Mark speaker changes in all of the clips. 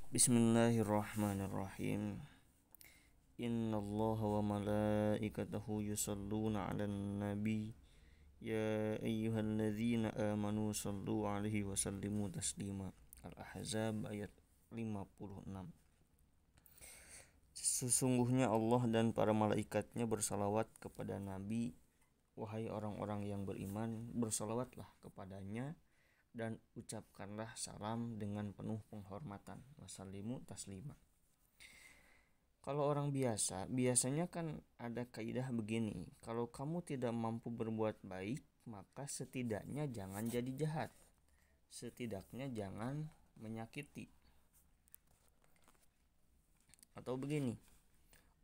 Speaker 1: Bismillahirrahmanirrahim. Innallaha wa malaikatahu yusalluna 'alan nabi ya ayyuhalladzina amanu sallu 'alaihi wa sallimu taslima. Al-Ahzab ayat 56. Sesungguhnya Allah dan para malaikatnya bersalawat kepada Nabi. Wahai orang-orang yang beriman, bersalawatlah kepadanya dan ucapkanlah salam dengan penuh penghormatan. Wasallimu taslima. Kalau orang biasanya kan ada kaidah begini, kalau kamu tidak mampu berbuat baik, maka setidaknya jangan jadi jahat, setidaknya jangan menyakiti. Atau begini,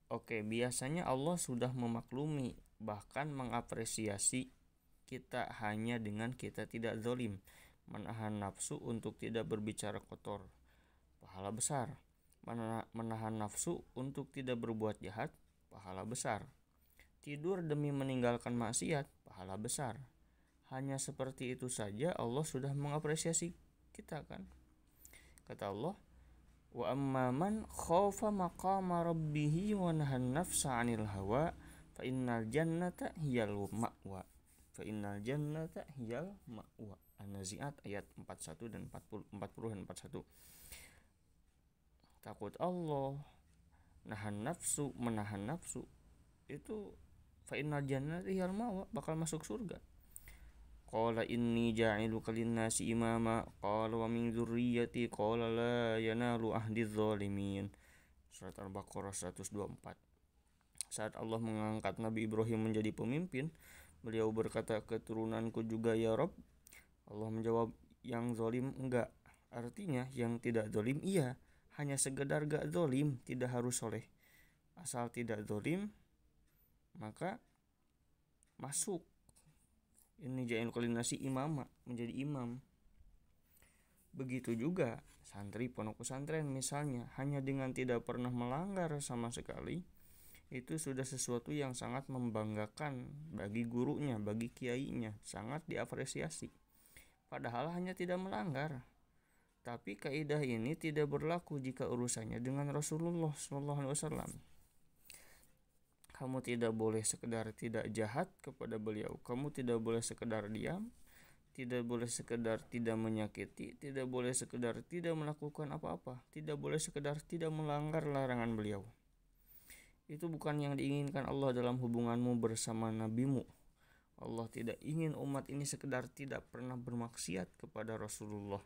Speaker 1: oke, biasanya Allah sudah memaklumi, bahkan mengapresiasi kita hanya dengan kita tidak zalim, menahan nafsu untuk tidak berbicara kotor, pahala besar. Menahan nafsu untuk tidak berbuat jahat, pahala besar. Tidur demi meninggalkan maksiat, pahala besar. Hanya seperti itu saja Allah sudah mengapresiasi kita kan. Kata Allah, wa amma man khafa maqama rabbih wa nahan nafsa 'anil hawa fa innal jannata hiyal ma'wa. An-Nazi'at ayat 41 dan 40 dan 41. Takut Allah, menahan nafsu itu fa innal jannata hiyal ma'wa, bakal masuk surga. Qala inni ja'iluka lin-nasi imama, qala wa min dzurriyyati, qala la yanalu ahdiz zalimin. Surat Al-Baqarah 124. Saat Allah mengangkat Nabi Ibrahim menjadi pemimpin, beliau berkata, keturunanku juga ya Rabb. Allah menjawab, yang zalim enggak. Artinya yang tidak zalim iya, hanya sekedar gak zalim, tidak harus soleh. Asal tidak zalim, maka masuk. Ini ja'il qalinasi imama, menjadi imam. Begitu juga santri pondok pesantren misalnya, hanya dengan tidak pernah melanggar sama sekali, itu sudah sesuatu yang sangat membanggakan bagi gurunya, bagi kiainya, sangat diapresiasi. Padahal hanya tidak melanggar. Tapi kaidah ini tidak berlaku jika urusannya dengan Rasulullah SAW. Kamu tidak boleh sekedar tidak jahat kepada beliau. Kamu tidak boleh sekedar diam. Tidak boleh sekedar tidak menyakiti. Tidak boleh sekedar tidak melakukan apa-apa. Tidak boleh sekedar tidak melanggar larangan beliau. Itu bukan yang diinginkan Allah dalam hubunganmu bersama nabimu. Allah tidak ingin umat ini sekedar tidak pernah bermaksiat kepada Rasulullah.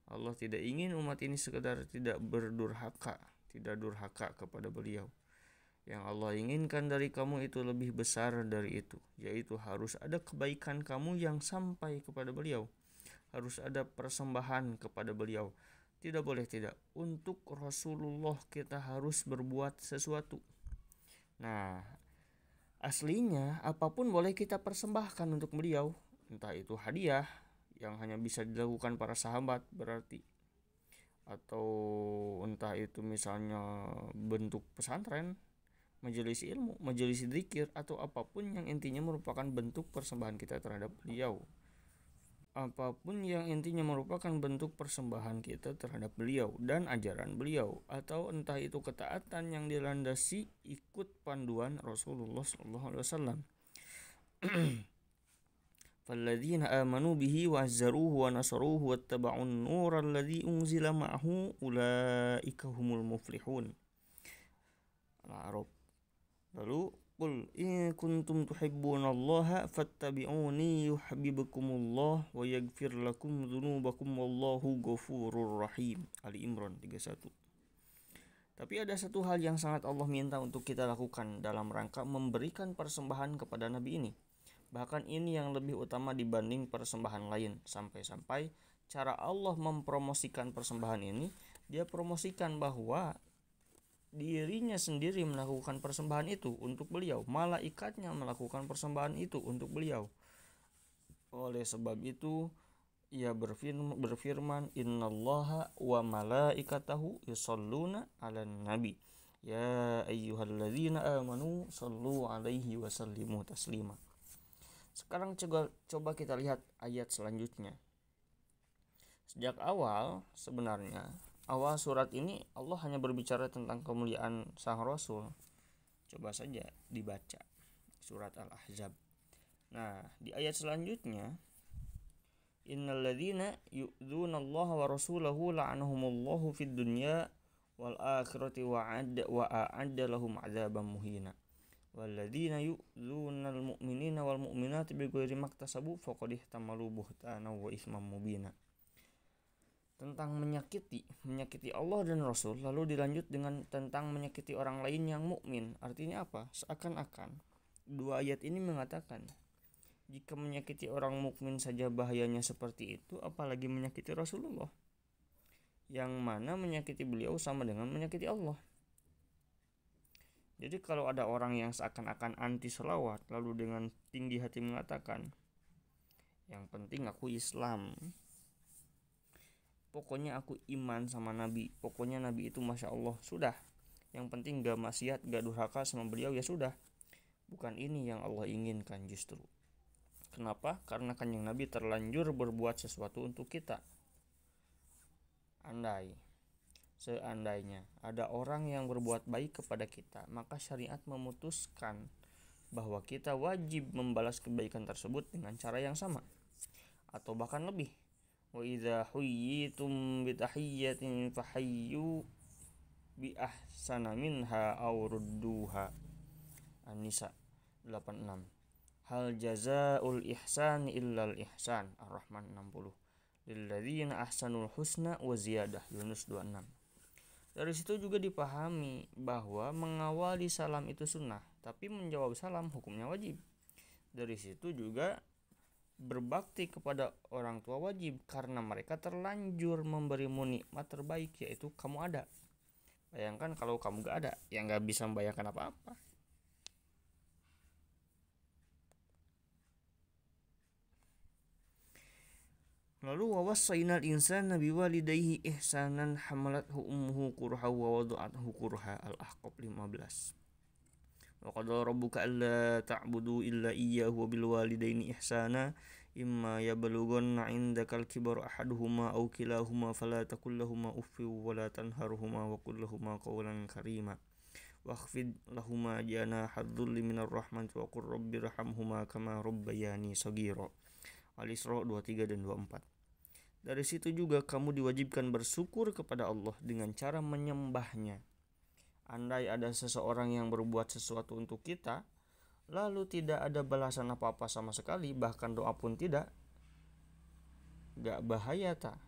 Speaker 1: Allah tidak ingin umat ini sekedar tidak berdurhaka, tidak durhaka kepada beliau. Yang Allah inginkan dari kamu itu lebih besar dari itu, yaitu harus ada kebaikan kamu yang sampai kepada beliau. Harus ada persembahan kepada beliau. Tidak boleh tidak. Untuk Rasulullah kita harus berbuat sesuatu. Nah, aslinya apapun boleh kita persembahkan untuk beliau. Entah itu hadiah yang hanya bisa dilakukan para sahabat berarti, atau entah itu misalnya bentuk pesantren, majelis ilmu, majelis zikir, atau apapun yang intinya merupakan bentuk persembahan kita terhadap beliau. Apapun yang intinya merupakan bentuk persembahan kita terhadap beliau dan ajaran beliau, atau entah itu ketaatan yang dilandasi ikut panduan Rasulullah SAW. Falladzina amanu bihi wa azzaruhu wa nasaruhu wattaba'un nural ladzi unzila ma'ahu ulaika humul muflihun. Al-A'raf. Lalu qul in kuntum tuhibbunallaha fattabi'uni yuhibbukumullah wa yaghfir lakum dzunubakum wallahu ghafurur rahim. Ali Imran 31. Tapi ada satu hal yang sangat Allah minta untuk kita lakukan dalam rangka memberikan persembahan kepada Nabi ini. Bahkan ini yang lebih utama dibanding persembahan lain. Sampai-sampai cara Allah mempromosikan persembahan ini, dia promosikan bahwa dirinya sendiri melakukan persembahan itu untuk beliau. Malaikatnya melakukan persembahan itu untuk beliau. Oleh sebab itu, ia berfirman innallaha wa malaikatahu yusalluna 'alan nabi ya ayyuhalladzina amanu sallu 'alaihi wa sallimu taslima. Sekarang coba kita lihat ayat selanjutnya. Sejak awal sebenarnya awal surat ini Allah hanya berbicara tentang kemuliaan sang Rasul. Coba saja dibaca surat Al-Ahzab. Nah, di ayat selanjutnya, innalladzina yu'dzunallaha wa rasulahu la'anahumullahu fid dunya wal akhirati wa a'adda lahum 'adzaban muhina. Walladzina yu'dzunal mu'minina wal mu'minati bighairi maktasabu faqad ihtamalu buhtanan wa itsman mubina. Tentang menyakiti Allah dan Rasul, lalu dilanjut dengan tentang menyakiti orang lain yang mukmin. Artinya apa? Seakan-akan dua ayat ini mengatakan, jika menyakiti orang mukmin saja bahayanya seperti itu, apalagi menyakiti Rasulullah, yang mana menyakiti beliau sama dengan menyakiti Allah. Jadi kalau ada orang yang seakan-akan anti selawat, lalu dengan tinggi hati mengatakan, yang penting aku Islam, pokoknya aku iman sama Nabi, pokoknya Nabi itu Masya Allah, sudah, yang penting gak maksiat, gak durhaka sama beliau, ya sudah. Bukan ini yang Allah inginkan justru. Kenapa? Karena kanjeng Nabi terlanjur berbuat sesuatu untuk kita. Seandainya ada orang yang berbuat baik kepada kita, maka syariat memutuskan bahwa kita wajib membalas kebaikan tersebut dengan cara yang sama atau bahkan lebih. Wa idza huyyitum bi tahiyyatin fahayyu bi ahsana minha aw rudduha. An-Nisa 86. Hal jazaul ihsan illal ihsan. Ar-Rahman 60. Lilladzina ahsanul husna wa ziyadah. Yunus 26. Dari situ juga dipahami bahwa mengawali salam itu sunnah, tapi menjawab salam hukumnya wajib. Dari situ juga berbakti kepada orang tua wajib, karena mereka terlanjur memberimu nikmat terbaik, yaitu kamu ada. Bayangkan kalau kamu gak ada, ya gak bisa membayangkan apa-apa. Lalu wawassainal insana biwalidayhi ihsanan hamalathu ummuhu kurha wa wada'athu kurha. Al-Ahqaf 15. Wa qad rabbuka alla ta'budu illa iyyahu wa bil walidayni ihsana imma yablughanna 'indakal kibaru ahaduhuma aw kilahuma fala taqul lahumu uffin wa la tanharhuma wa qul lahumu qawlan karima wakhfid lahuma janaha dhulli minar rahmati wa qur rabbirhamhuma kama rabbayani shaghira. Al-Isra 23 dan 24. Dari situ juga kamu diwajibkan bersyukur kepada Allah dengan cara menyembahnya. Andai ada seseorang yang berbuat sesuatu untuk kita, lalu tidak ada balasan apa-apa sama sekali, bahkan doa pun tidak, gak bahaya tak?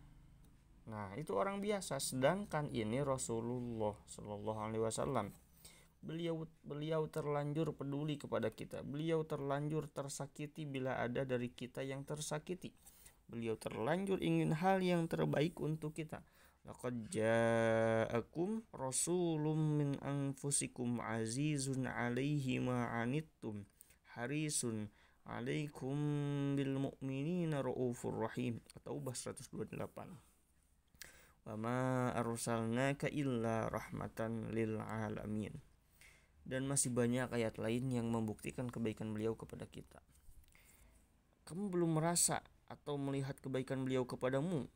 Speaker 1: Nah, itu orang biasa. Sedangkan ini Rasulullah Shallallahu Alaihi Wasallam, beliau terlanjur peduli kepada kita. Beliau terlanjur tersakiti bila ada dari kita yang tersakiti. Beliau terlanjur ingin hal yang terbaik untuk kita. Laqad ja'akum rasulun min anfusikum azizun 'alaihi ma 'anittum harisun 'alaikum bil mu'minina raufur rahim. At-Taubah 128. Wa ma arsalnaka illa rahmatan lil alamin. Dan masih banyak ayat lain yang membuktikan kebaikan beliau kepada kita. Kamu belum merasa atau melihat kebaikan beliau kepadamu?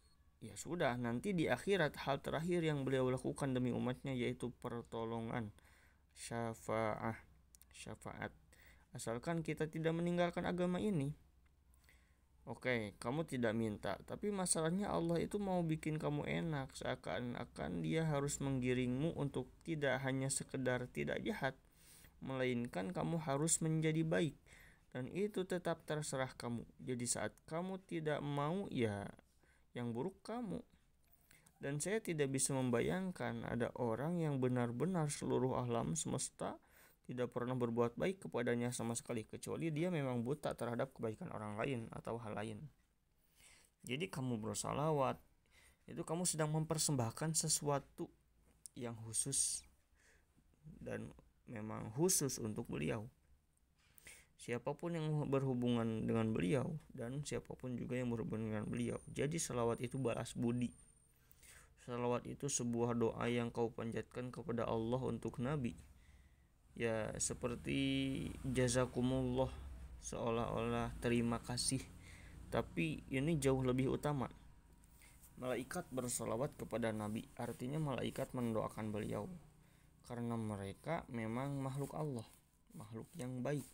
Speaker 1: Ya sudah, nanti di akhirat hal terakhir yang beliau lakukan demi umatnya yaitu pertolongan, syafaat. Asalkan kita tidak meninggalkan agama ini. Oke, kamu tidak minta, tapi masalahnya Allah itu mau bikin kamu enak, seakan-akan dia harus menggiringmu untuk tidak hanya sekedar tidak jahat, melainkan kamu harus menjadi baik. Dan itu tetap terserah kamu. Jadi saat kamu tidak mau, ya yang buruk kamu. Dan saya tidak bisa membayangkan ada orang yang benar-benar seluruh alam semesta tidak pernah berbuat baik kepadanya sama sekali, kecuali dia memang buta terhadap kebaikan orang lain atau hal lain. Jadi kamu bersalawat, itu kamu sedang mempersembahkan sesuatu yang khusus dan memang khusus untuk beliau. Siapapun yang berhubungan dengan beliau dan siapapun juga yang berhubungan dengan beliau. Jadi salawat itu balas budi. Salawat itu sebuah doa yang kau panjatkan kepada Allah untuk Nabi. Ya seperti jazakumullah, seolah-olah terima kasih. Tapi ini jauh lebih utama. Malaikat bersolawat kepada Nabi, artinya malaikat mendoakan beliau, karena mereka memang makhluk Allah, makhluk yang baik.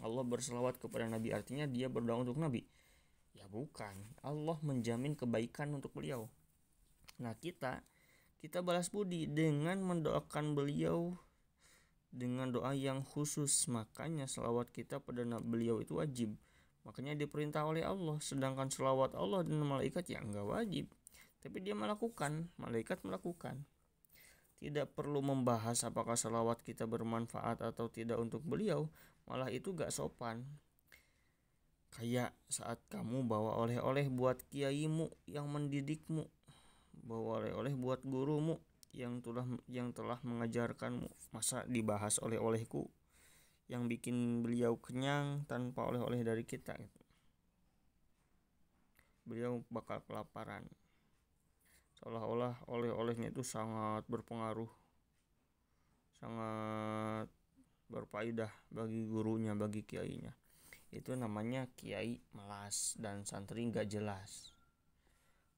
Speaker 1: Allah bersolawat kepada Nabi artinya dia berdoa untuk Nabi? Ya bukan, Allah menjamin kebaikan untuk beliau. Nah kita balas budi dengan mendoakan beliau dengan doa yang khusus. Makanya selawat kita pada beliau itu wajib, makanya diperintah oleh Allah. Sedangkan selawat Allah dan malaikat ya enggak wajib, tapi dia melakukan, malaikat melakukan. Tidak perlu membahas apakah selawat kita bermanfaat atau tidak untuk beliau, malah itu gak sopan. Kayak saat kamu bawa oleh-oleh buat kiaimu yang mendidikmu, bawa oleh-oleh buat gurumu yang telah mengajarkanmu, masa dibahas oleh-olehku yang bikin beliau kenyang tanpa oleh-oleh dari kita gitu. Beliau bakal kelaparan, seolah-olah oleh-olehnya itu sangat berpengaruh, sangat berfaedah bagi gurunya, bagi kiainya. Itu namanya kiai melas dan santri gak jelas.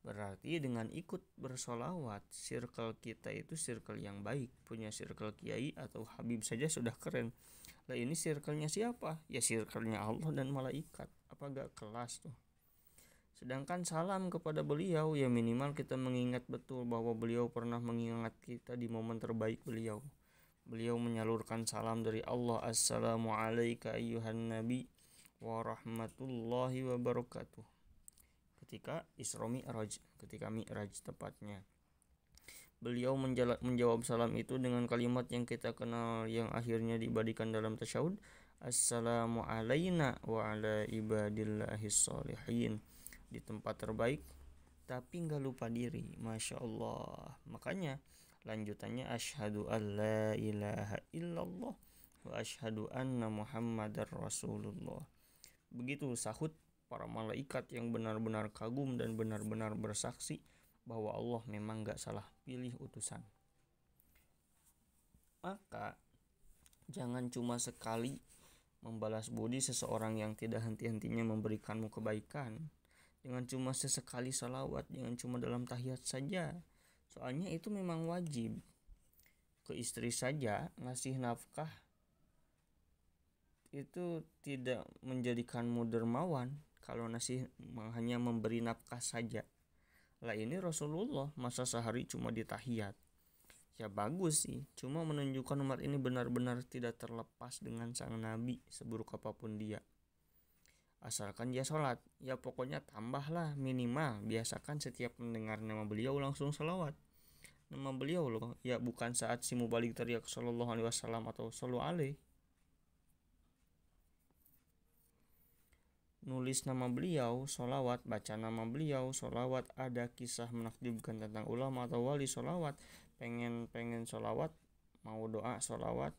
Speaker 1: Berarti dengan ikut bersolawat, circle kita itu circle yang baik. Punya circle kiai atau habib saja sudah keren. Lah ini circle-nya siapa? Ya circle-nya Allah dan malaikat. Apa gak kelas tuh? Sedangkan salam kepada beliau, ya minimal kita mengingat betul bahwa beliau pernah mengingat kita di momen terbaik beliau. Beliau menyalurkan salam dari Allah, Assalamualaikum ayyuhan nabi wa rahmatullahi wa barakatuh, ketika Isra Mi'raj, ketika Mi'raj tepatnya. Beliau menjawab salam itu dengan kalimat yang kita kenal, yang akhirnya dibadikan dalam tasyahud, Assalamu alayna wa ala ibadillahis sholihin, di tempat terbaik tapi gak lupa diri. Masya Allah. Makanya lanjutannya asyhadu an la ilaha illallah wa asyhadu anna muhammadar rasulullah. Begitu sahut para malaikat yang benar-benar kagum dan benar-benar bersaksi bahwa Allah memang gak salah pilih utusan. Maka jangan cuma sekali membalas budi seseorang yang tidak henti-hentinya memberikanmu kebaikan. Jangan cuma sesekali salawat, jangan cuma dalam tahiyat saja. Soalnya itu memang wajib. Ke istri saja ngasih nafkah itu tidak menjadikanmu dermawan kalau hanya memberi nafkah saja. Lah ini Rasulullah masa sehari cuma di tahiyat. Ya bagus sih, cuma menunjukkan umat ini benar-benar tidak terlepas dengan sang Nabi seburuk apapun dia. Asalkan dia sholat, ya pokoknya tambahlah minimal. Biasakan setiap mendengar nama beliau langsung sholawat. Nama beliau loh, ya bukan saat si mubalik teriak sallallahu alaihi wasallam atau sallu alaihi. Nulis nama beliau, sholawat. Baca nama beliau, sholawat. Ada kisah menakjubkan tentang ulama atau wali, sholawat. Pengen sholawat, mau doa sholawat.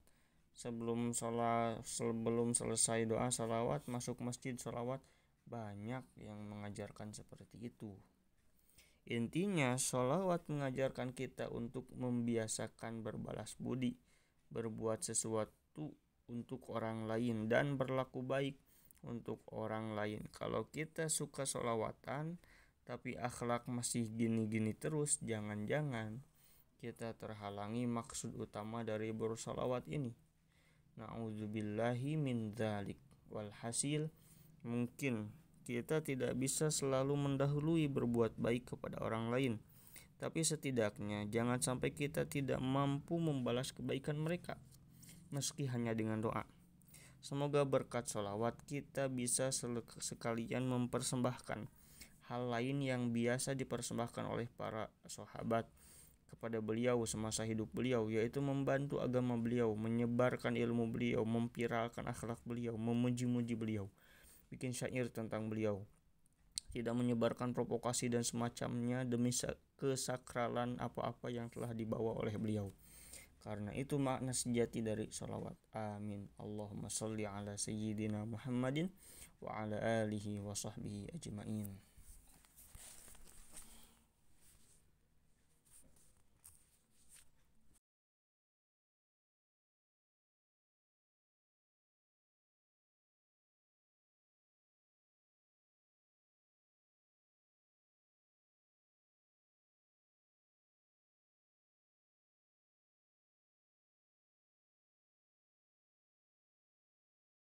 Speaker 1: Sebelum selesai doa sholawat, masuk masjid sholawat. Banyak yang mengajarkan seperti itu. Intinya sholawat mengajarkan kita untuk membiasakan berbalas budi, berbuat sesuatu untuk orang lain, dan berlaku baik untuk orang lain. Kalau kita suka sholawatan tapi akhlak masih gini-gini terus, jangan-jangan kita terhalangi maksud utama dari bersolawat ini. Na'udzubillahi min dzalik. Walhasil, mungkin kita tidak bisa selalu mendahului berbuat baik kepada orang lain, tapi setidaknya jangan sampai kita tidak mampu membalas kebaikan mereka, meski hanya dengan doa. Semoga berkat sholawat kita bisa sekalian mempersembahkan hal lain yang biasa dipersembahkan oleh para sahabat kepada beliau semasa hidup beliau, yaitu membantu agama beliau, menyebarkan ilmu beliau, memviralkan akhlak beliau, memuji-muji beliau, bikin syair tentang beliau, tidak menyebarkan provokasi dan semacamnya demi kesakralan apa-apa yang telah dibawa oleh beliau. Karena itu makna sejati dari sholawat. Amin. Allahumma sholli ala sayyidina Muhammadin wa ala alihi wa sahbihi ajma'in.